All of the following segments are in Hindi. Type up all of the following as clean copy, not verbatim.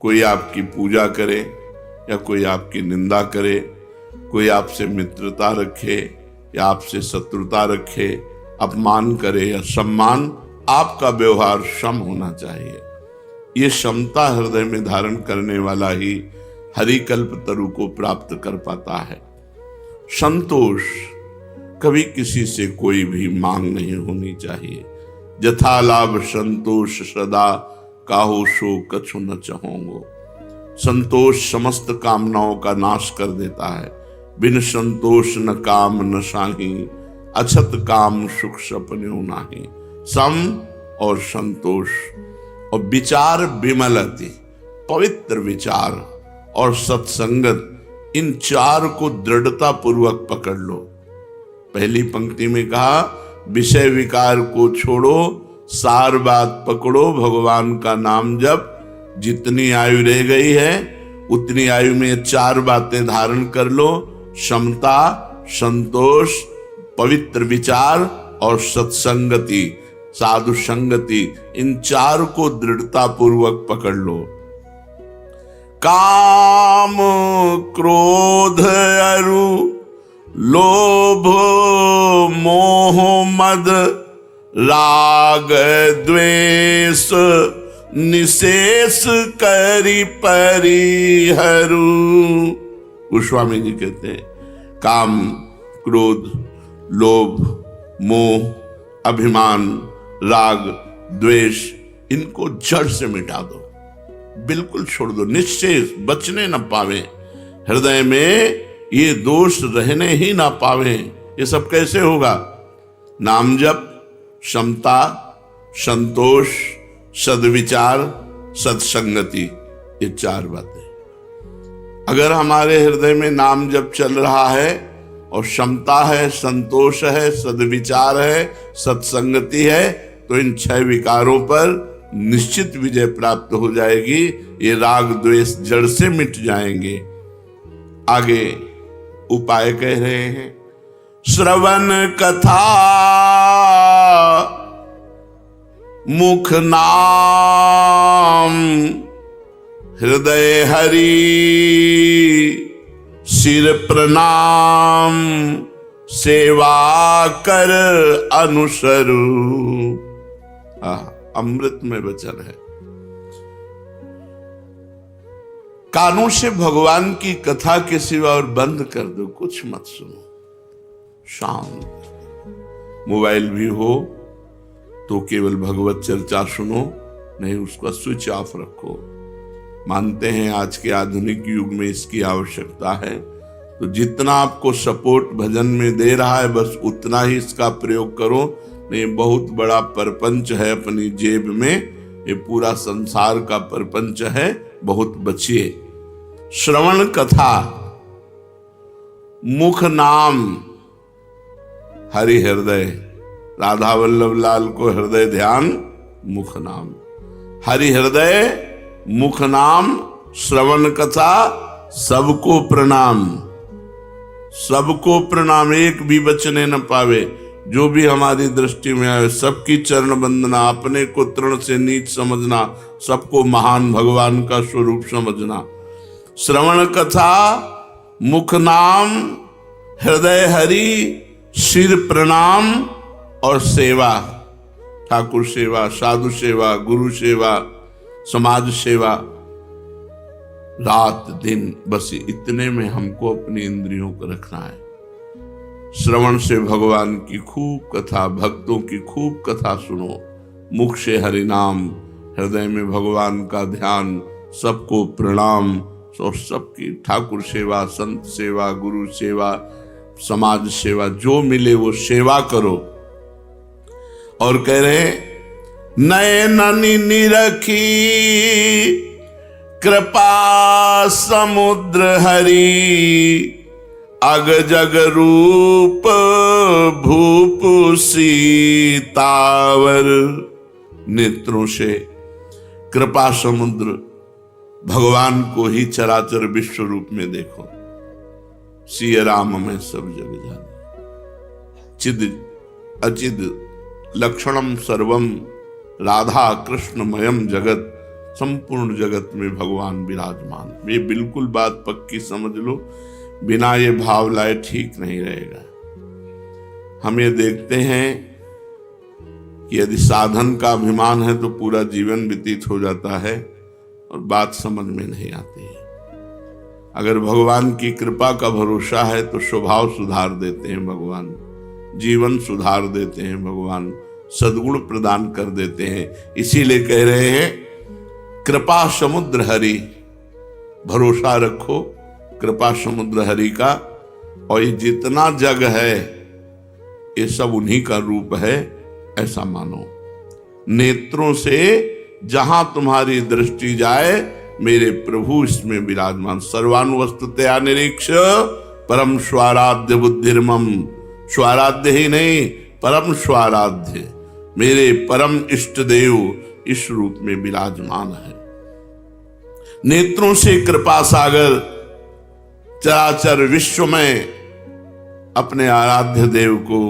कोई आपकी पूजा करे या कोई आपकी निंदा करे, कोई आपसे मित्रता रखे या आपसे शत्रुता रखे, अपमान करे या सम्मान, आपका व्यवहार सम होना चाहिए। ये क्षमता हृदय में धारण करने वाला ही हरिकल्प तरु को प्राप्त कर पाता है। संतोष, कभी किसी से कोई भी मांग नहीं होनी चाहिए। जथा लाभ संतोष सदा, काहू सो कछु न चाहोगो। संतोष समस्त कामनाओं का नाश कर देता है। बिन संतोष न काम न साही, अछत काम सुख सपन्यों नाही। सम और संतोष और विचार विमलति, पवित्र विचार और सत्संगत, इन चार को दृढ़ता पूर्वक पकड़ लो। पहली पंक्ति में कहा विषय विकार को छोड़ो, सार बात पकड़ो, भगवान का नाम जप। जितनी आयु रह गई है उतनी आयु में चार बातें धारण कर लो, क्षमता, संतोष, पवित्र विचार और सत्संगति, साधु संगति, इन चार को दृढ़ता पूर्वक पकड़ लो। काम क्रोध अरु लोभ मोह मद राग द्वेष निशेष करी परिहरु। गोस्वामी जी कहते हैं काम, क्रोध, लोभ, मोह, अभिमान, राग, द्वेष, इनको जड़ से मिटा दो, बिल्कुल छोड़ दो, निश्चय बचने न पावे। हृदय में ये दोष रहने ही ना पावे। ये सब कैसे होगा? नाम जप, क्षमता, संतोष, सद्विचार, सत्संगति, ये चार बातें। अगर हमारे हृदय में नाम जप चल रहा है और क्षमता है, संतोष है, सद्विचार है, सत्संगति है, तो इन 6 विकारों पर निश्चित विजय प्राप्त हो जाएगी। ये राग द्वेष जड़ से मिट जाएंगे। आगे उपाय कह रहे हैं, श्रवण कथा मुख नाम, हृदय हरि सिर प्रणाम, सेवा कर अनुसरू। अमृत में वचन है। कानों से भगवान की कथा के सिवा और बंद कर दो, कुछ मत सुनो, शांत। मोबाइल भी हो तो केवल भगवत चर्चा सुनो, नहीं उसका स्विच ऑफ रखो। मानते हैं आज के आधुनिक युग में इसकी आवश्यकता है, तो जितना आपको सपोर्ट भजन में दे रहा है बस उतना ही इसका प्रयोग करो। नहीं, बहुत बड़ा परपंच है अपनी जेब में, ये पूरा संसार का परपंच है, बहुत बचिए। श्रवण कथा, मुख नाम, हरि हृदय, राधा वल्लभ लाल को हृदय ध्यान, मुख नाम, हरि हृदय, मुख नाम, श्रवण कथा, सबको प्रणाम, सबको प्रणाम, एक भी बचने न पावे। जो भी हमारी दृष्टि में आए सबकी चरण वंदना, अपने को तृण से नीच समझना, सबको महान भगवान का स्वरूप समझना। श्रवण कथा, मुख नाम, हृदय हरि, सिर प्रणाम और सेवा, ठाकुर सेवा, साधु सेवा, गुरु सेवा, समाज सेवा, रात दिन, बस इतने में हमको अपनी इंद्रियों को रखना है। श्रवण से भगवान की खूब कथा, भक्तों की खूब कथा सुनो, मुख से हरि नाम, हृदय में भगवान का ध्यान, सबको प्रणाम और सबकी ठाकुर सेवा, संत सेवा, गुरु सेवा, समाज सेवा, जो मिले वो सेवा करो। और कह रहे नयननि निरखी कृपा समुद्र हरि, अग जग रूप भूप सीतावर। नेत्रों से कृपा समुद्र भगवान को ही चराचर विश्व रूप में देखो। सिय राम में सब जग जाने, चिद अचिद लक्षणम सर्वम, राधा कृष्णमयम जगत, संपूर्ण जगत में भगवान विराजमान। ये बिल्कुल बात पक्की समझ लो, बिना ये भाव लाए ठीक नहीं रहेगा। हम ये देखते हैं कि यदि साधन का अभिमान है तो पूरा जीवन व्यतीत हो जाता है और बात समझ में नहीं आती है। अगर भगवान की कृपा का भरोसा है तो स्वभाव सुधार देते हैं भगवान, जीवन सुधार देते हैं भगवान, सद्गुण प्रदान कर देते हैं। इसीलिए कह रहे हैं कृपा समुद्र हरि, भरोसा रखो कृपा समुद्र हरि का। और ये जितना जग है ये सब उन्हीं का रूप है, ऐसा मानो। नेत्रों से जहां तुम्हारी दृष्टि जाए मेरे प्रभु इसमें विराजमान। सर्वानुवस्तुतया निरीक्ष परम स्वाराध्य बुद्धिर्मम, स्वाराध्य ही नहीं परम स्वाराध्य, मेरे परम इष्ट देव इस रूप में विराजमान है। नेत्रों से कृपा सागर चराचर विश्व में अपने आराध्य देव को,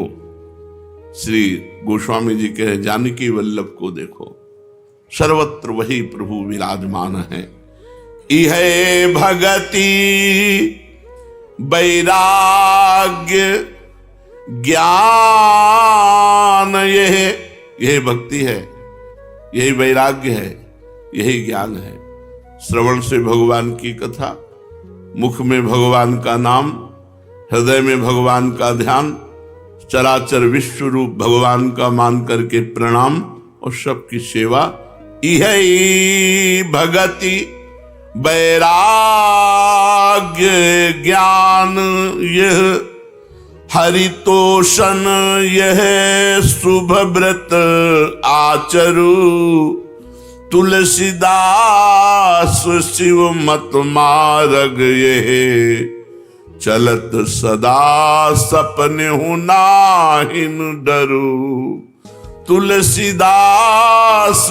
श्री गोस्वामी जी कहे जानकी वल्लभ को देखो, सर्वत्र वही प्रभु विराजमान है। इहे भगति वैराग्य ज्ञान, यही भक्ति है, यही वैराग्य है, यही ज्ञान है। श्रवण से भगवान की कथा, मुख में भगवान का नाम, हृदय में भगवान का ध्यान, चराचर विश्व रूप भगवान का मान करके प्रणाम और सबकी सेवा। इहे भगति वैराग्य ज्ञान, यह हरितोषण, यह शुभ व्रत आचरु, तुलसीदास शिव मत मार्ग, यह चलत सदा सपने हूं नाहिन डरू। तुलसीदास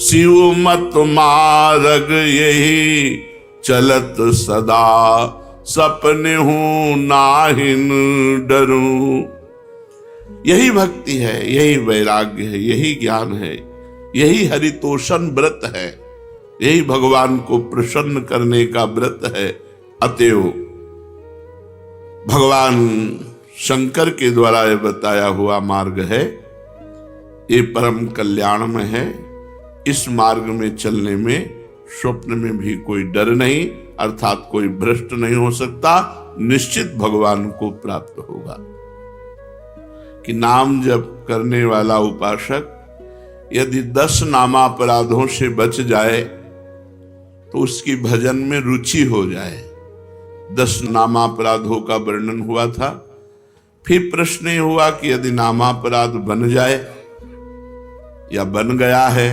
शिव मत मार्ग, यही चलत सदा सपने हूं नाहिन डरूं। यही भक्ति है, यही वैराग्य है, यही ज्ञान है, यही हरितोषण व्रत है, यही भगवान को प्रसन्न करने का व्रत है। अतएव भगवान शंकर के द्वारा यह बताया हुआ मार्ग है, ये परम कल्याण में है। इस मार्ग में चलने में स्वप्न में भी कोई डर नहीं, अर्थात कोई भ्रष्ट नहीं हो सकता, निश्चित भगवान को प्राप्त होगा। कि नाम जप करने वाला उपासक यदि 10 नामापराधों से बच जाए तो उसकी भजन में रुचि हो जाए। 10 नामापराधों का वर्णन हुआ था। फिर प्रश्न ये हुआ कि यदि नामापराध बन जाए या बन गया है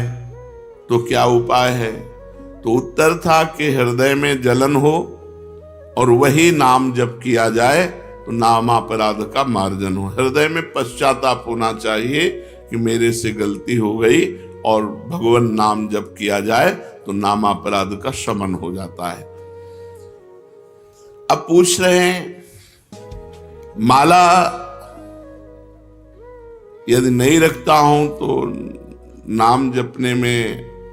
तो क्या उपाय है? तो उत्तर था कि हृदय में जलन हो और वही नाम जप किया जाए तो नामापराध का मार्जन हो। हृदय में पश्चाताप होना चाहिए कि मेरे से गलती हो गई, और भगवान नाम जप किया जाए तो नामापराध का शमन हो जाता है। अब पूछ रहे हैं माला यदि नहीं रखता हूं तो नाम जपने में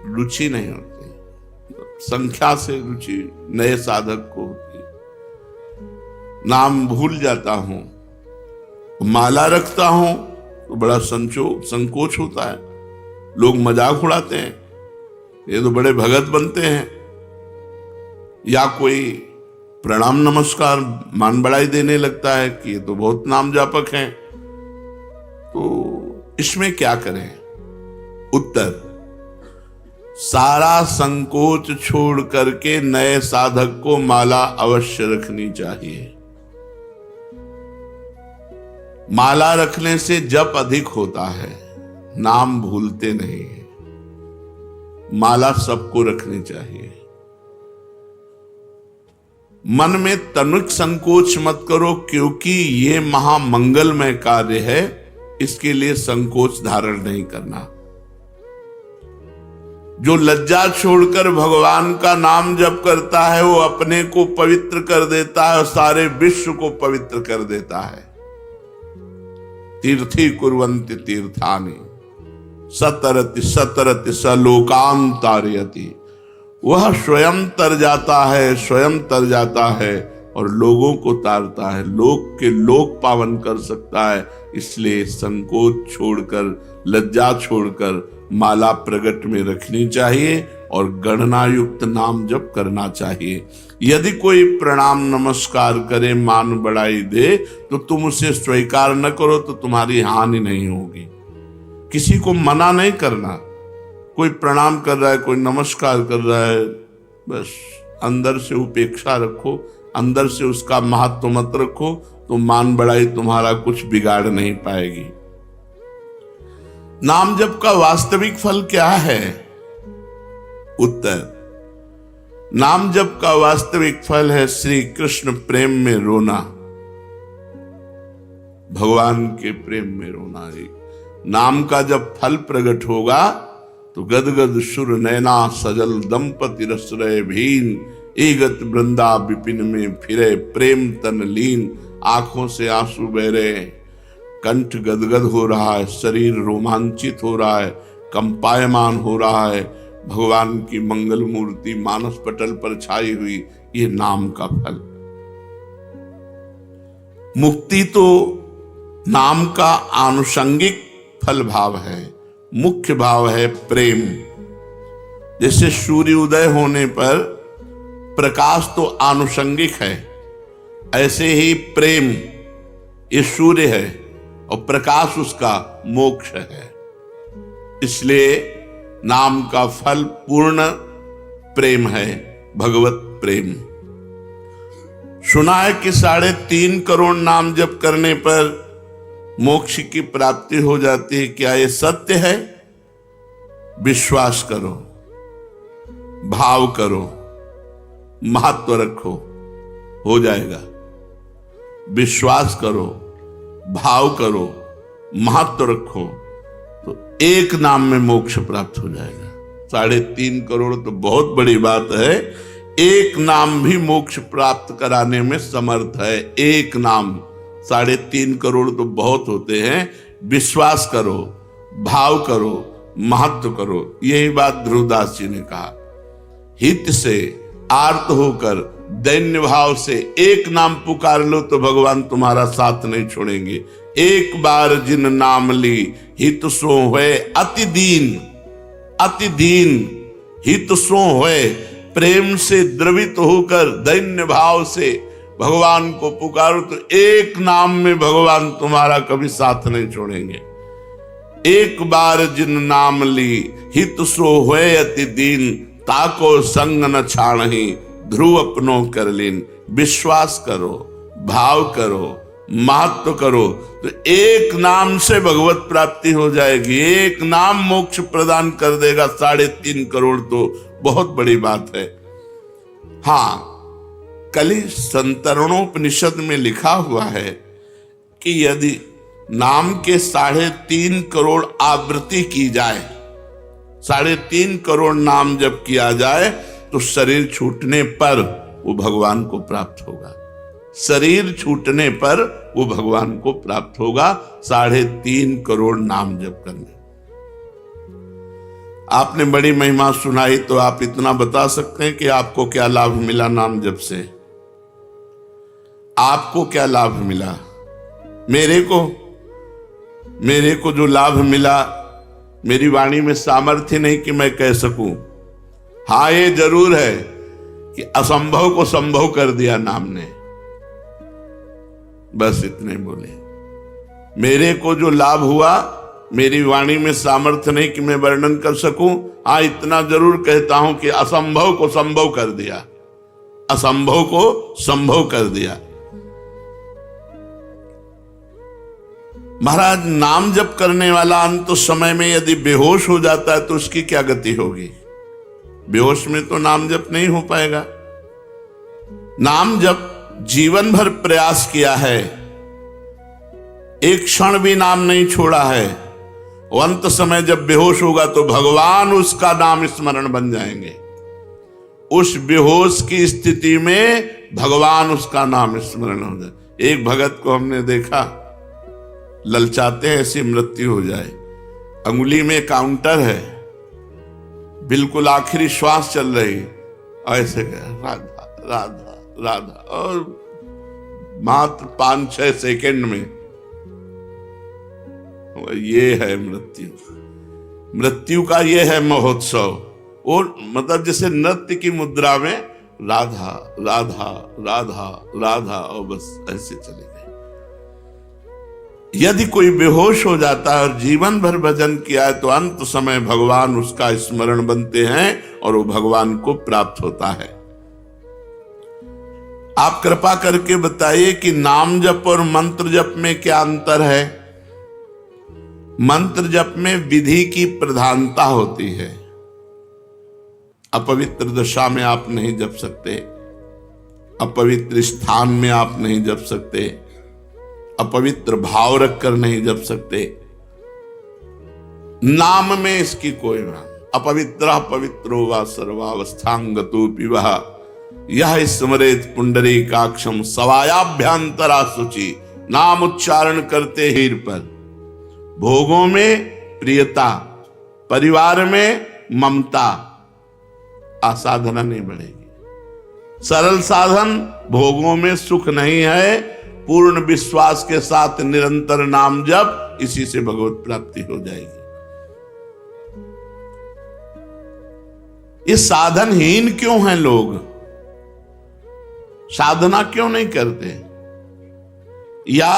रुचि नहीं होती, संख्या से रुचि नए साधक को होती, नाम भूल जाता हूं। माला रखता हूं तो बड़ा संकोच होता है, लोग मजाक उड़ाते हैं, ये तो बड़े भगत बनते हैं, या कोई प्रणाम नमस्कार मान बढ़ाई देने लगता है कि ये तो बहुत नाम जापक हैं। तो इसमें क्या करें? उत्तर, सारा संकोच छोड़ करके नए साधक को माला अवश्य रखनी चाहिए। माला रखने से जप अधिक होता है, नाम भूलते नहीं है। माला सबको रखनी चाहिए। मन में तनिक संकोच मत करो, क्योंकि ये महामंगलमय कार्य है, इसके लिए संकोच धारण नहीं करना। जो लज्जा छोड़कर भगवान का नाम जप करता है वो अपने को पवित्र कर देता है और सारे विश्व को पवित्र कर देता है। तीर्थी कुर्वन्ति तीर्थानि, सतरति सतरति सलोकान तारयति। वह स्वयं तर जाता है, स्वयं तर जाता है और लोगों को तारता है, लोक के लोक पावन कर सकता है। इसलिए संकोच छोड़कर, लज्जा छोड़कर माला प्रगट में रखनी चाहिए और गणना युक्त नाम जप करना चाहिए। यदि कोई प्रणाम नमस्कार करे, मान बढ़ाई दे, तो तुम उसे स्वीकार न करो तो तुम्हारी हानि नहीं होगी। किसी को मना नहीं करना। कोई प्रणाम कर रहा है, कोई नमस्कार कर रहा है, बस अंदर से उपेक्षा रखो, अंदर से उसका महत्व मत रखो, तो मान बढ़ाई तुम्हारा कुछ बिगाड़ नहीं पाएगी। नाम जप का वास्तविक फल क्या है? उत्तर, नाम जप का वास्तविक फल है श्री कृष्ण प्रेम में रोना, भगवान के प्रेम में रोना। नाम का जब फल प्रकट होगा तो गदगद सुर नैना सजल दंपति रसरय भीन, एगत वृंदा विपिन में फिरे प्रेम तन लीन। आंखों से आंसू बह रहे हैं, कंठ गदगद हो रहा है, शरीर रोमांचित हो रहा है, कंपायमान हो रहा है। भगवान की मंगल मूर्ति मानस पटल पर छाई हुई, ये नाम का फल। मुक्ति तो नाम का आनुषंगिक फल भाव है, मुख्य भाव है प्रेम। जैसे सूर्य उदय होने पर प्रकाश तो आनुषंगिक है, ऐसे ही प्रेम ये सूर्य है और प्रकाश उसका मोक्ष है। इसलिए नाम का फल पूर्ण प्रेम है, भगवत प्रेम। सुना है कि 3.5 करोड़ नाम जप करने पर मोक्ष की प्राप्ति हो जाती है। क्या ये सत्य है? विश्वास करो, भाव करो, महत्व रखो, हो जाएगा। विश्वास करो, भाव करो, महत्व रखो, तो एक नाम में मोक्ष प्राप्त हो जाएगा। 3.5 करोड़ तो बहुत बड़ी बात है। एक नाम भी मोक्ष प्राप्त कराने में समर्थ है। एक नाम, 3.5 करोड़ तो बहुत होते हैं। विश्वास करो, भाव करो, महत्व करो। यही बात ध्रुवदास जी ने कहा। हित से, आर्त होकर, दैन्य भाव से एक नाम पुकार लो तो भगवान तुम्हारा साथ नहीं छोड़ेंगे। एक बार जिन नाम ली, हित सो होए अति दीन। अति दीन, हित सो होए, प्रेम से द्रवित होकर दैन्य भाव से भगवान को पुकारो तो एक नाम में भगवान तुम्हारा कभी साथ नहीं छोड़ेंगे। एक बार जिन नाम ली, हित सो होए अति दीन, ताको संग न छाणहि, ध्रुव अपनो कर लीन। विश्वास करो, भाव करो, महत्व करो, तो एक नाम से भगवत प्राप्ति हो जाएगी। एक नाम मोक्ष प्रदान कर देगा। 3.5 करोड़ तो बहुत बड़ी बात है। हाँ, कली संतरणोपनिषद में लिखा हुआ है कि यदि नाम के 3.5 करोड़ आवृत्ति की जाए, 3.5 करोड़ नाम जब किया जाए तो शरीर छूटने पर वो भगवान को प्राप्त होगा। शरीर छूटने पर वो भगवान को प्राप्त होगा 3.5 करोड़ नाम जप करने। आपने बड़ी महिमा सुनाई, तो आप इतना बता सकते हैं कि आपको क्या लाभ मिला नाम जप से? आपको क्या लाभ मिला? मेरे को जो लाभ मिला, मेरी वाणी में सामर्थ्य नहीं कि मैं कह सकूं। हाँ, ये जरूर है कि असंभव को संभव कर दिया नाम ने। बस इतने बोले। मेरे को जो लाभ हुआ, मेरी वाणी में सामर्थ्य नहीं कि मैं वर्णन कर सकूं। हाँ, इतना जरूर कहता हूं कि असंभव को संभव कर दिया। असंभव को संभव कर दिया। महाराज, नाम जप करने वाला अंत समय में यदि बेहोश हो जाता है तो उसकी क्या गति होगी? बेहोश में तो नाम जप नहीं हो पाएगा। नाम जप जीवन भर प्रयास किया है, एक क्षण भी नाम नहीं छोड़ा है। अंत समय जब बेहोश होगा तो भगवान उसका नाम स्मरण बन जाएंगे। उस बेहोश की स्थिति में भगवान उसका नाम स्मरण हो जाए। एक भगत को हमने देखा, ललचाते हैं ऐसी मृत्यु हो जाए, अंगुली में काउंटर है, बिल्कुल आखिरी श्वास चल रही, ऐसे राधा राधा राधा, और मात्र 5-6 सेकंड में। ये है मृत्यु। मृत्यु का ये है महोत्सव। और मतलब जैसे नृत्य की मुद्रा में राधा राधा राधा राधा, और बस ऐसे चले गए। यदि कोई बेहोश हो जाता है और जीवन भर भजन किया है तो अंत समय भगवान उसका स्मरण बनते हैं और वो भगवान को प्राप्त होता है। आप कृपा करके बताइए कि नाम जप और मंत्र जप में क्या अंतर है? मंत्र जप में विधि की प्रधानता होती है। अपवित्र दशा में आप नहीं जप सकते, अपवित्र स्थान में आप नहीं जप सकते, अपवित्र भाव रखकर नहीं जप सकते। नाम में इसकी कोई बात। अपवित्र पवित्रो वा सर्वावस्थांगतो पिवः यह स्मरेत पुंडरीकाक्षम सवायाभ्यंतरा शुचि। नाम उच्चारण करते हीर पर, भोगों में प्रियता, परिवार में ममता, आसाधना नहीं बढ़ेगी। सरल साधन, भोगों में सुख नहीं है, पूर्ण विश्वास के साथ निरंतर नाम जप, इसी से भगवत प्राप्ति हो जाएगी। ये साधनहीन क्यों हैं लोग? साधना क्यों नहीं करते? या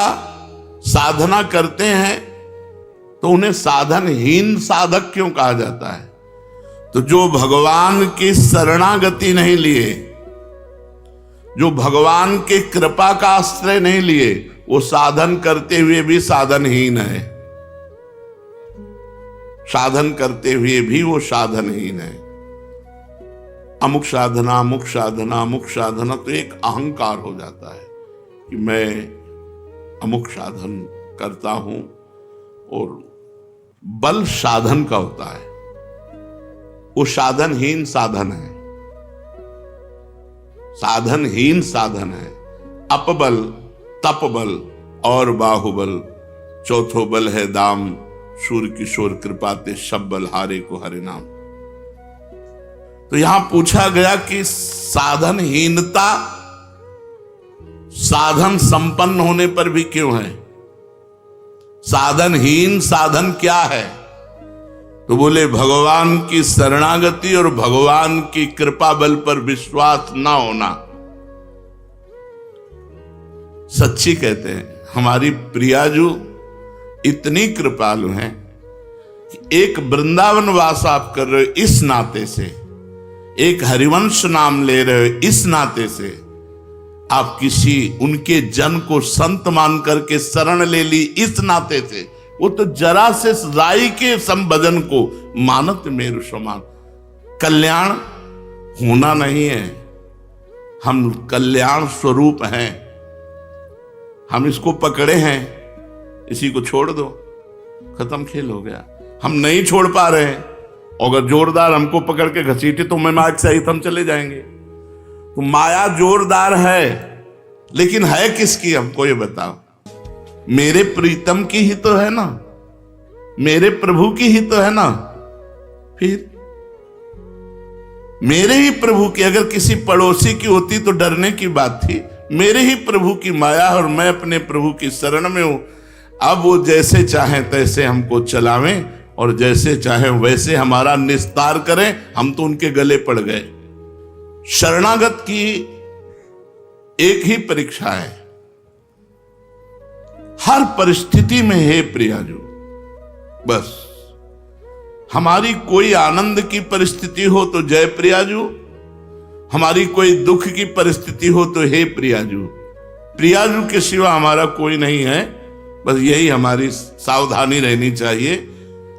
साधना करते हैं तो उन्हें साधनहीन साधक क्यों कहा जाता है? तो जो भगवान की शरणागति नहीं लिए, जो भगवान के कृपा का आश्रय नहीं लिए, वो साधन करते हुए भी साधनहीन है। साधन करते हुए भी वो साधनहीन है। अमुक साधना, अमुक साधना, अमुक साधना, तो एक अहंकार हो जाता है कि मैं अमुक साधन करता हूं। और बल साधन का होता है, वो साधनहीन साधन है। साधनहीन साधन है। अपबल, तपबल और बाहुबल, चौथो बल है दाम। सूर्य किशोर कृपाते सब बल हारे को हरे नाम। तो यहां पूछा गया कि साधनहीनता साधन संपन्न होने पर भी क्यों है? साधनहीन साधन क्या है? तो बोले भगवान की शरणागति और भगवान की कृपा बल पर विश्वास ना होना। सच्ची कहते हैं, हमारी प्रियाजू इतनी कृपालु हैं कि एक वृंदावन वास आप कर रहे हो इस नाते से, एक हरिवंश नाम ले रहे हो इस नाते से, आप किसी उनके जन को संत मान करके शरण ले ली इस नाते से, वो तो जरा से राई के संभजन को मानत मेरु समान। कल्याण होना नहीं है, हम कल्याण स्वरूप हैं। हम इसको पकड़े हैं, इसी को छोड़ दो, खत्म खेल हो गया। हम नहीं छोड़ पा रहे हैं, अगर जोरदार हमको पकड़ के घसीटे तो मैं मार्ग सहित हम चले जाएंगे। तो माया जोरदार है, लेकिन है किसकी? हमको ये बताओ। मेरे प्रीतम की ही तो है ना, मेरे प्रभु की ही तो है ना। फिर मेरे ही प्रभु की, अगर किसी पड़ोसी की होती तो डरने की बात थी। मेरे ही प्रभु की माया और मैं अपने प्रभु की शरण में हूं। अब वो जैसे चाहें तैसे हमको चलावें और जैसे चाहें वैसे हमारा निस्तार करें। हम तो उनके गले पड़ गए। शरणागत की एक ही परीक्षा है, हर परिस्थिति में हे प्रियाजू, बस हमारी कोई आनंद की परिस्थिति हो तो जय प्रियाजू, हमारी कोई दुख की परिस्थिति हो तो हे प्रियाजू। प्रियाजू के सिवा हमारा कोई नहीं है। बस यही हमारी सावधानी रहनी चाहिए।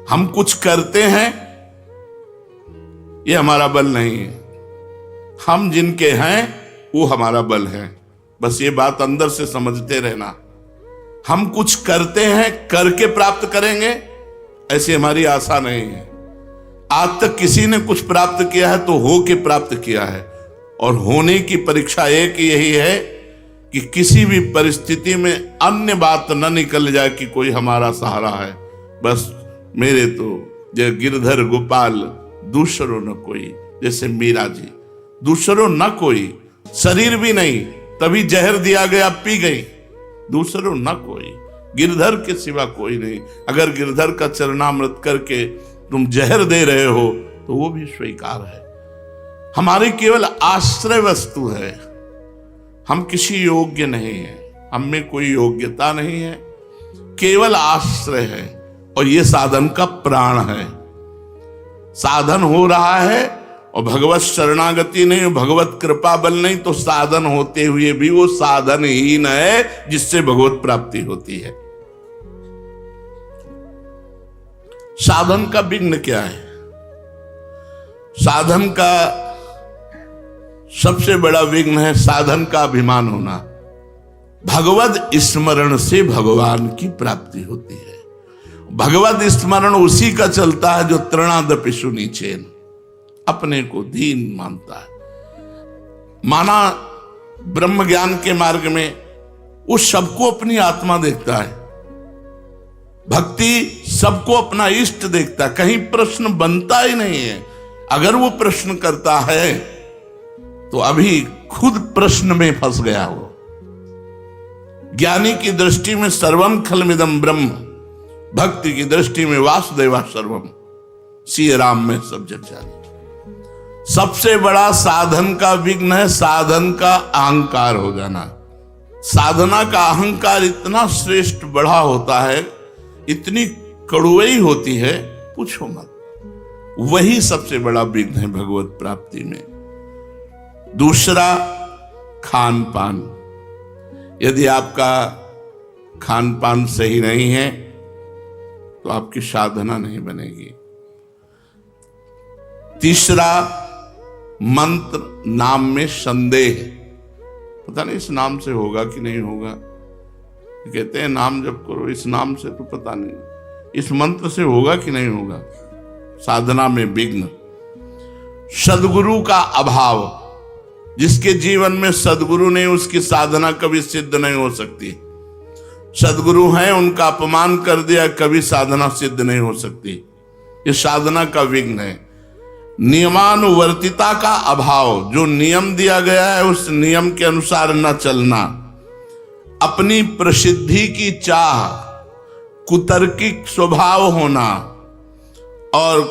हम कुछ करते हैं, ये हमारा बल नहीं है। हम जिनके हैं वो हमारा बल है। बस ये बात अंदर से समझते रहना। हम कुछ करते हैं, करके प्राप्त करेंगे, ऐसी हमारी आशा नहीं है। आज तक किसी ने कुछ प्राप्त किया है तो हो के प्राप्त किया है। और होने की परीक्षा एक यही है कि किसी भी परिस्थिति में अन्य बात न निकल जाए कि कोई हमारा सहारा है। बस मेरे तो जय गिरधर गोपाल दूसरो न कोई। जैसे मीरा जी, दूसरो न कोई, शरीर भी नहीं, तभी जहर दिया गया पी गई। दूसरो न कोई, गिरधर के सिवा कोई नहीं। अगर गिरधर का चरणामृत करके तुम जहर दे रहे हो तो वो भी स्वीकार है। हमारी केवल आश्रय वस्तु है, हम किसी योग्य नहीं है, हम में कोई योग्यता नहीं है, केवल आश्रय है। और ये साधन का प्राण है। साधन हो रहा है और भगवत शरणागति नहीं, भगवत कृपा बल नहीं, तो साधन होते हुए भी वो साधनहीन है जिससे भगवत प्राप्ति होती है। साधन का विघ्न क्या है? साधन का सबसे बड़ा विघ्न है साधन का अभिमान होना। भगवत स्मरण से भगवान की प्राप्ति होती है। भगवत स्मरण उसी का चलता है जो तृणादपि सुनीचेन, अपने को दीन मानता है। माना ब्रह्म ज्ञान के मार्ग में वो सबको अपनी आत्मा देखता है, भक्ति सबको अपना इष्ट देखता है, कहीं प्रश्न बनता ही नहीं है। अगर वो प्रश्न करता है तो अभी खुद प्रश्न में फंस गया हो। ज्ञानी की दृष्टि में सर्वम खलमिदम ब्रह्म, भक्ति की दृष्टि में वासुदेवा सर्वम, श्री राम में सब जग जाने। सबसे बड़ा साधन का विघ्न है साधन का अहंकार हो जाना। साधना का अहंकार इतना श्रेष्ठ बड़ा होता है, इतनी कड़ुई होती है, पूछो मत। वही सबसे बड़ा विघ्न है भगवत प्राप्ति में। दूसरा, खान पान। यदि आपका खान पान सही नहीं है तो आपकी साधना नहीं बनेगी। तीसरा, मंत्र नाम में संदेह। पता नहीं इस नाम से होगा कि नहीं होगा। कहते हैं नाम जप करो, इस नाम से तो पता नहीं इस मंत्र से होगा कि नहीं होगा। साधना में विघ्न। सद्गुरु का अभाव। जिसके जीवन में सद्गुरु नहीं, उसकी साधना कभी सिद्ध नहीं हो सकती। सद्गुरु हैं, उनका अपमान कर दिया, कभी साधना सिद्ध नहीं हो सकती। ये साधना का विघ्न है। नियमानुवर्तिता का अभाव। जो नियम दिया गया है उस नियम के अनुसार न चलना। अपनी प्रसिद्धि की चाह, कुतर्किक स्वभाव होना और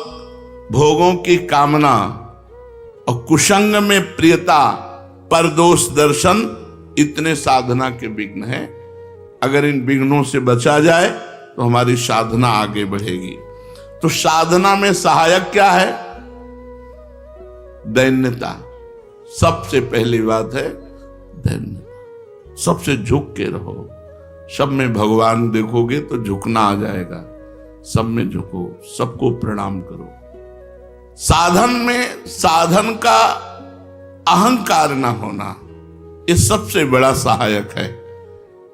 भोगों की कामना और कुसंग में प्रियता, परदोष दर्शन, इतने साधना के विघ्न हैं। अगर इन विघ्नों से बचा जाए तो हमारी साधना आगे बढ़ेगी। तो साधना में सहायक क्या है? दैन्यता। सबसे पहली बात है दैन्यता। सबसे झुक के रहो। सब में भगवान देखोगे तो झुकना आ जाएगा। सब में झुको, सबको प्रणाम करो। साधन में साधन का अहंकार न होना, ये सबसे बड़ा सहायक है।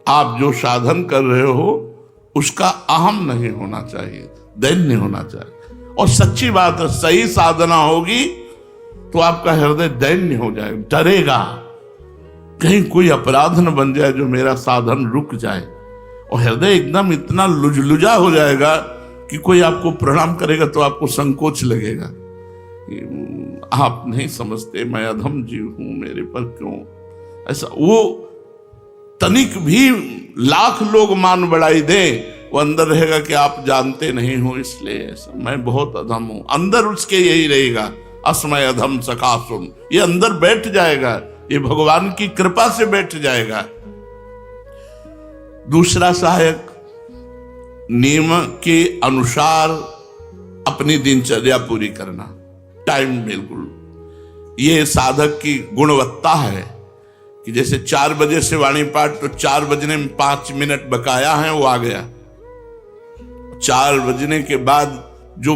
आप जो साधन कर रहे हो उसका अहम नहीं होना चाहिए, दैन्य होना चाहिए। और सच्ची बात है, सही साधना होगी तो आपका हृदय दैन्य हो जाएगा, डरेगा कहीं कोई अपराध न बन जाए जो मेरा साधन रुक जाए। और हृदय एकदम इतना लुजलुजा हो जाएगा कि कोई आपको प्रणाम करेगा तो आपको संकोच लगेगा। आप नहीं समझते मैं अधम जीव हूं, मेरे पर क्यों ऐसा। वो तनिक भी लाख लोग मान बढ़ाई दे, वो अंदर रहेगा कि आप जानते नहीं हो इसलिए ऐसा, मैं बहुत अधम हूं। अंदर उसके यही रहेगा, अस्मय अधम सखा सुन। ये अंदर बैठ जाएगा, ये भगवान की कृपा से बैठ जाएगा। दूसरा सहायक, नियम के अनुसार अपनी दिनचर्या पूरी करना, टाइम बिल्कुल। ये साधक की गुणवत्ता है कि जैसे 4 बजे से वाणी पाठ, तो 4 बजने में 5 मिनट बकाया है, वो आ गया। 4 बजने के बाद जो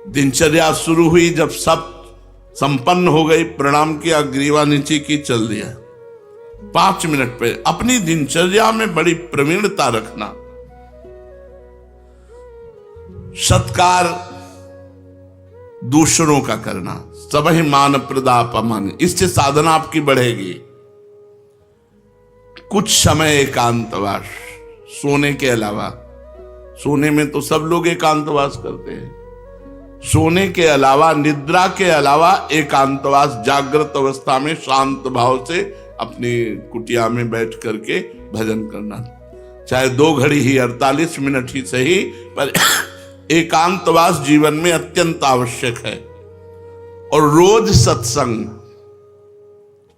दिनचर्या शुरू हुई, जब सब संपन्न हो गई, प्रणाम किया, ग्रीवा नीचे की, चल दिया। 5 मिनट पे अपनी दिनचर्या में बड़ी प्रवीणता रखना। सत्कार दूसरों का करना, सबहि मान प्रदापमान, इससे साधना आपकी बढ़ेगी। कुछ समय एकांतवास, सोने के अलावा सोने में तो सब लोग एकांतवास करते हैं। सोने के अलावा, निद्रा के अलावा एकांतवास जागृत अवस्था में शांत भाव से अपनी कुटिया में बैठ करके भजन करना, चाहे 2 घड़ी ही 48 मिनट ही सही, पर एकांतवास जीवन में अत्यंत आवश्यक है। और रोज सत्संग,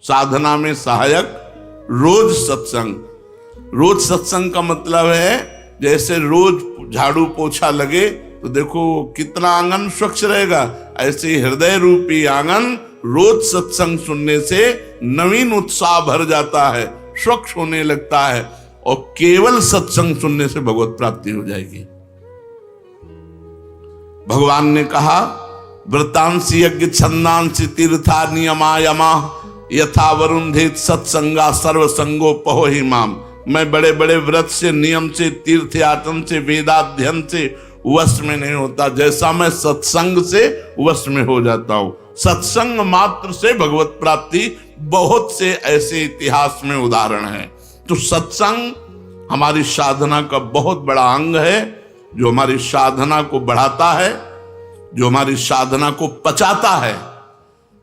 साधना में सहायक रोज सत्संग। रोज सत्संग का मतलब है जैसे रोज झाड़ू पोछा लगे तो देखो कितना आंगन स्वच्छ रहेगा, ऐसे ही हृदय रूपी आंगन रोज सत्संग सुनने से नवीन उत्साह भर जाता है, स्वच्छ होने लगता है, और केवल सत्संग सुनने से भगवत प्राप्ति हो जाएगी। भगवान ने कहा, व्रतांसि यज्ञ छंदांसि तीर्था नियमा यमा यथा वरुंधेत सत्संगा सर्वसंगोपहो हि माम। मैं बड़े बड़े व्रत से, नियम से, तीर्थ याटन से, वेदाध्ययन से वश में नहीं होता, जैसा मैं सत्संग से वश में हो जाता हूं। सत्संग मात्र से भगवत प्राप्ति, बहुत से ऐसे इतिहास में उदाहरण हैं। तो सत्संग हमारी साधना का बहुत बड़ा अंग है, जो हमारी साधना को बढ़ाता है, जो हमारी साधना को पचाता है।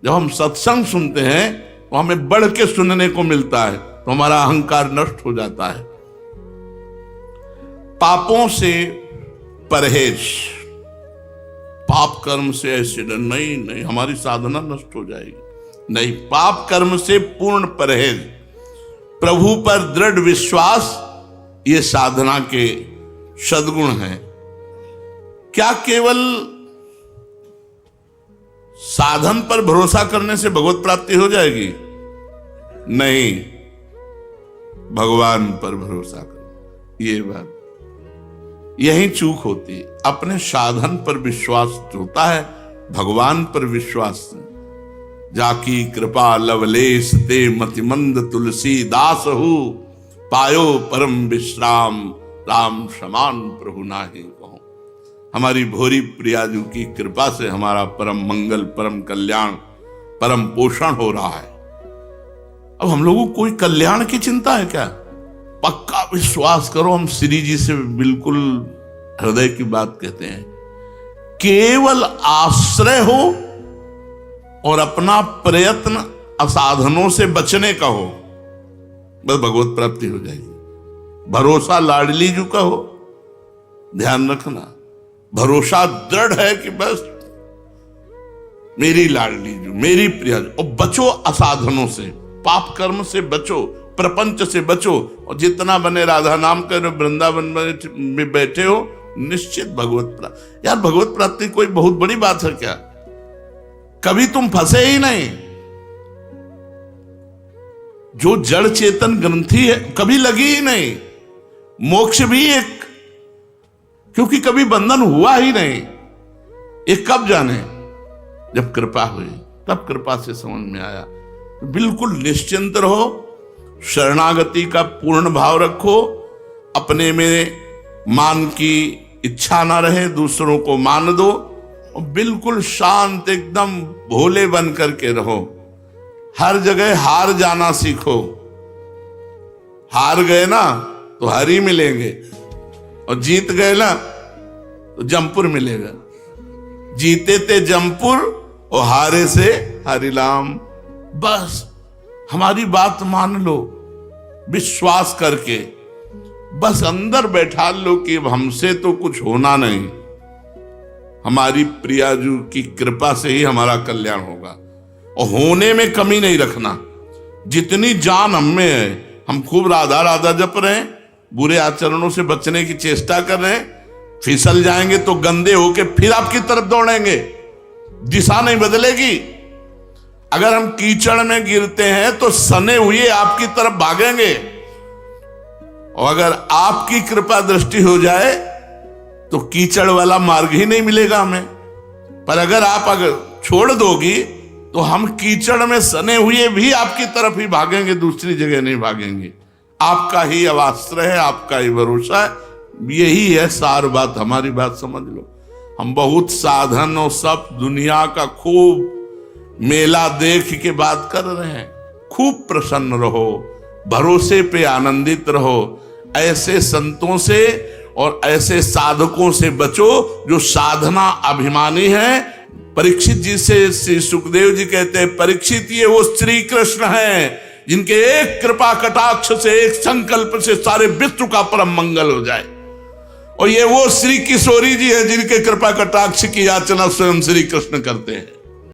जब हम सत्संग सुनते हैं तो हमें बढ़ के सुनने को मिलता है, तो हमारा अहंकार नष्ट हो जाता है। पापों से परहेज, पाप कर्म से ऐसे नहीं नहीं हमारी साधना नष्ट हो जाएगी, नहीं, पाप कर्म से पूर्ण परहेज, प्रभु पर दृढ़ विश्वास, ये साधना के सद्गुण हैं। क्या केवल साधन पर भरोसा करने से भगवत प्राप्ति हो जाएगी? नहीं, भगवान पर भरोसा करो। ये बात, यही चूक होती है। अपने साधन पर विश्वास होता है, भगवान पर विश्वास। जाकी कृपा लवलेश ते मतिमंद तुलसी दास हु, पायो परम विश्राम राम समान प्रभु नाहि कहूं। हमारी भोरी प्रियाजू की कृपा से हमारा परम मंगल, परम कल्याण, परम पोषण हो रहा है। अब हम लोगों को कोई कल्याण की चिंता है क्या? पक्का विश्वास करो, हम श्री जी से बिल्कुल हृदय की बात कहते हैं। केवल आश्रय हो और अपना प्रयत्न असाधनों से बचने का हो, बस भगवत प्राप्ति हो जाएगी। भरोसा लाडली जू का हो, ध्यान रखना, भरोसा दृढ़ है कि बस मेरी लाडली जू, मेरी प्रिया, और बचो असाधनों से, पाप कर्म से बचो, प्रपंच से बचो, और जितना बने राधा नाम कर वृंदावन में बैठे हो, निश्चित भगवत प्राप्ति। यार भगवत प्राप्ति कोई बहुत बड़ी बात है क्या? कभी तुम फंसे ही नहीं। जो जड़ चेतन ग्रंथि है कभी लगी ही नहीं। मोक्ष भी एक, क्योंकि कभी बंधन हुआ ही नहीं। ये कब जाने? जब कृपा हुई, तब कृपा से समझ में आया। बिल्कुल निश्चिंत रहो, शरणागति का पूर्ण भाव रखो, अपने में मान की इच्छा ना रहे, दूसरों को मान दो, और बिल्कुल शांत एकदम भोले बन करके रहो। हर जगह हार जाना सीखो। हार गए ना तो हरी मिलेंगे, और जीत गए ना तो जमपुर मिलेगा। जीते थे जमपुर और हारे से हरिलाम। बस हमारी बात मान लो, विश्वास करके बस अंदर बैठा लो कि हमसे तो कुछ होना नहीं, हमारी प्रियाजू की कृपा से ही हमारा कल्याण होगा। और होने में कमी नहीं रखना। जितनी जान हम में है, हम खूब राधा राधा जप रहे हैं, बुरे आचरणों से बचने की चेष्टा कर रहे हैं, फिसल जाएंगे तो गंदे होके फिर आपकी तरफ दौड़ेंगे, दिशा नहीं बदलेगी। अगर हम कीचड़ में गिरते हैं तो सने हुए आपकी तरफ भागेंगे, और अगर आपकी कृपा दृष्टि हो जाए तो कीचड़ वाला मार्ग ही नहीं मिलेगा हमें। पर अगर आप छोड़ दोगी तो हम कीचड़ में सने हुए भी आपकी तरफ ही भागेंगे, दूसरी जगह नहीं भागेंगे। आपका ही आश्रय है, आपका ही भरोसा है। यही है सार बात। हमारी बात समझ लो। हम बहुत साधन और सब दुनिया का खूब मेला देख के बात कर रहे हैं। खूब प्रसन्न रहो, भरोसे पे आनंदित रहो, ऐसे संतों से और ऐसे साधकों से बचो जो साधना अभिमानी है। परीक्षित जी से श्री सुखदेव जी कहते हैं, परीक्षित ये वो श्री कृष्ण हैं जिनके एक कृपा कटाक्ष से, एक संकल्प से सारे विश्व का परम मंगल हो जाए। और ये वो श्री किशोरी जी है जिनके कृपा कटाक्ष की याचना स्वयं श्री कृष्ण करते हैं।